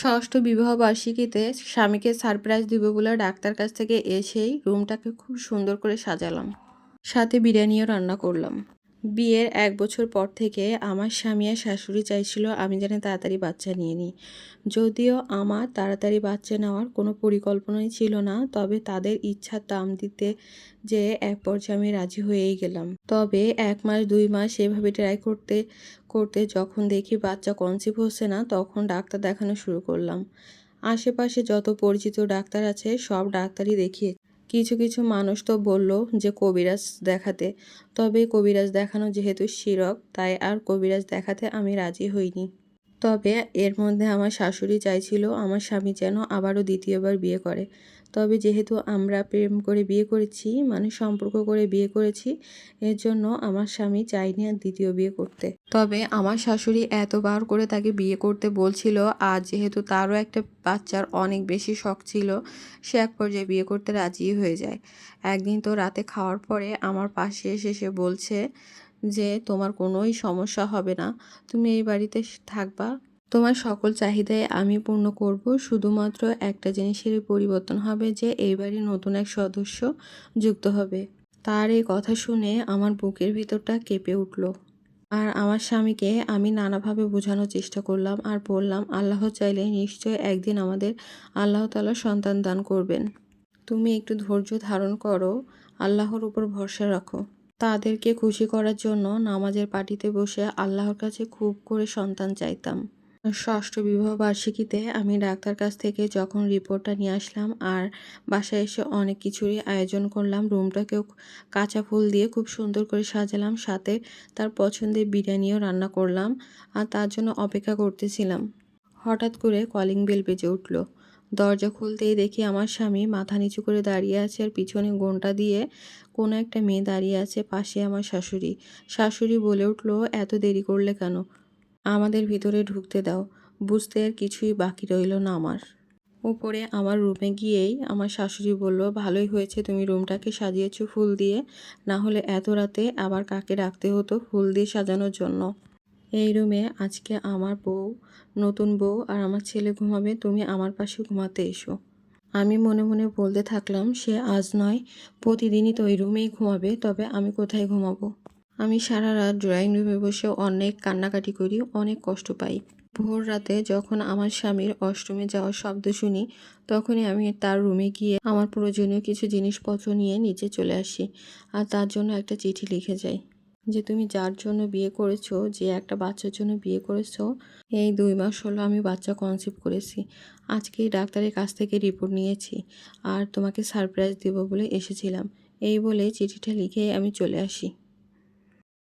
ষষ্ঠ বিবাহ বার্ষিকীতে স্বামীকে সারপ্রাইজ দিব বলে ডাক্তার কাছ থেকে এসেই রুমটাকে খুব সুন্দর করে সাজালাম, সাথে বিরিয়ানিও রান্না করলাম। বিয়ের 1 বছর পর থেকে আমার স্বামী আর শাশুড়ি চাইছিল আমি যেন তাড়াতাড়ি বাচ্চা নিয়ে নিই। যদিও আমার তাড়াতাড়ি বাচ্চা নেওয়ার কোনো পরিকল্পনাই ছিল না, তবে তাদের ইচ্ছার দাম দিতে যে এক পর্যায়ে আমি রাজি হয়েই গেলাম। তবে 1 মাস 2 মাস এভাবে ট্রাই করতে করতে যখন দেখি বাচ্চা কনসিভ হচ্ছে না, তখন ডাক্তার দেখানো শুরু করলাম। আশেপাশে যত পরিচিত ডাক্তার আছে সব ডাক্তারই দেখিয়ে কিছু কিছু মানুষ তো বলল যে কবিরাজ দেখাতে, তবে কবিরাজ দেখানো যেহেতু শিরক, তাই আর কবিরাজ দেখাতে আমি রাজি হইনি। তবে এর মধ্যে আমার শাশুড়ি চাইছিল আমার স্বামী যেন আবারও দ্বিতীয়বার বিয়ে করে। তবে যেহেতু আমরা প্রেম করে বিয়ে করেছি, মানে সম্পর্ক করে বিয়ে করেছি, এর জন্য আমার স্বামী চায়নি আর দ্বিতীয় বিয়ে করতে। তবে আমার শাশুড়ি এতবার করে তাকে বিয়ে করতে বলছিল, আর যেহেতু তারও একটা বাচ্চার অনেক বেশি শখ ছিল, সে এক পর্যায়ে বিয়ে করতে রাজি হয়ে যায়। একদিন তো রাতে খাওয়ার পরে আমার পাশে এসে সে বলছে যে তোমার কোনোই সমস্যা হবে না, তুমি এই বাড়িতে থাকবা, তোমার সকল চাহিদাই আমি পূর্ণ করব, শুধুমাত্র একটা জিনিসেরই পরিবর্তন হবে যে এই বাড়ির নতুন এক সদস্য যুক্ত হবে। তার এই কথা শুনে আমার বুকের ভিতরটা কেঁপে উঠল। আর আমার স্বামীকে আমি নানাভাবে বোঝানোর চেষ্টা করলাম আর বললাম, আল্লাহ চাইলে নিশ্চয় একদিন আমাদের আল্লাহ তাআলা সন্তান দান করবেন। তুমি একটু ধৈর্য ধারণ করো, আল্লাহর উপর ভরসা রাখো। তাদেরকে খুশি করার জন্য নামাজের পাটিতে বসে আল্লাহর কাছে খুব করে সন্তান চাইতাম। ষষ্ঠ বিবাহ বার্ষিকীতে আমি ডাক্তার কাছ থেকে যখন রিপোর্টটা নিয়ে আসলাম আর বাসায় এসে অনেক কিছুরই আয়োজন করলাম, রুমটাকেও কাঁচা ফুল দিয়ে খুব সুন্দর করে সাজালাম, সাথে তার পছন্দের বিরিয়ানিও রান্না করলাম আর তার জন্য অপেক্ষা করতেছিলাম। হঠাৎ করে কলিং বেল বেজে উঠল। দরজা খুলতেই দেখি আমার স্বামী মাথা নিচু করে দাঁড়িয়ে আছে আর পিছনে ঘোমটা দিয়ে কোনো একটা মেয়ে দাঁড়িয়ে আছে, পাশে আমার শাশুড়ি। শাশুড়ি বলে উঠল, এত দেরি করলে কেন? আমাদের ভিতরে ঢুকতে দাও। বুঝতে আর কিছুই বাকি রইল না আমার। উপরে আমার রুমে গিয়েই আমার শাশুড়ি বলল, ভালোই হয়েছে তুমি রুমটাকে সাজিয়েছো ফুল দিয়ে, না হলে এত রাতে আবার কাকে রাখতে হতো ফুল দিয়ে সাজানোর জন্য। এই রুমে আজকে আমার বউ, নতুন বউ আর আমার ছেলে ঘুমাবে, তুমি আমার পাশে ঘুমাতে এসো। আমি মনে মনে বলতে থাকলাম, সে আজ নয় প্রতিদিনই তো ওই রুমেই ঘুমাবে, তবে আমি কোথায় ঘুমাবো? আমি সারা রাত ড্রয়িং রুমে বসে অনেক কান্নাকাটি করি, অনেক কষ্ট পাই। ভোর রাতে যখন আমার স্বামীর অষ্টমে যাওয়ার শব্দ শুনি, তখনই আমি তার রুমে গিয়ে আমার প্রয়োজনীয় কিছু জিনিসপত্র নিয়ে নিচে চলে আসি আর তার জন্য একটা চিঠি লিখে যাই যে তুমি যার জন্য বিয়ে করেছো, যে একটা বাচ্চার জন্য বিয়ে করেছো, এই 2 মাস হলো আমি বাচ্চা কনসিভ করেছি। আজকেই ডাক্তারের কাছ থেকে রিপোর্ট নিয়েছি আর তোমাকে সারপ্রাইজ দেবো বলে এসেছিলাম। এই বলে চিঠিটা লিখে আমি চলে আসি।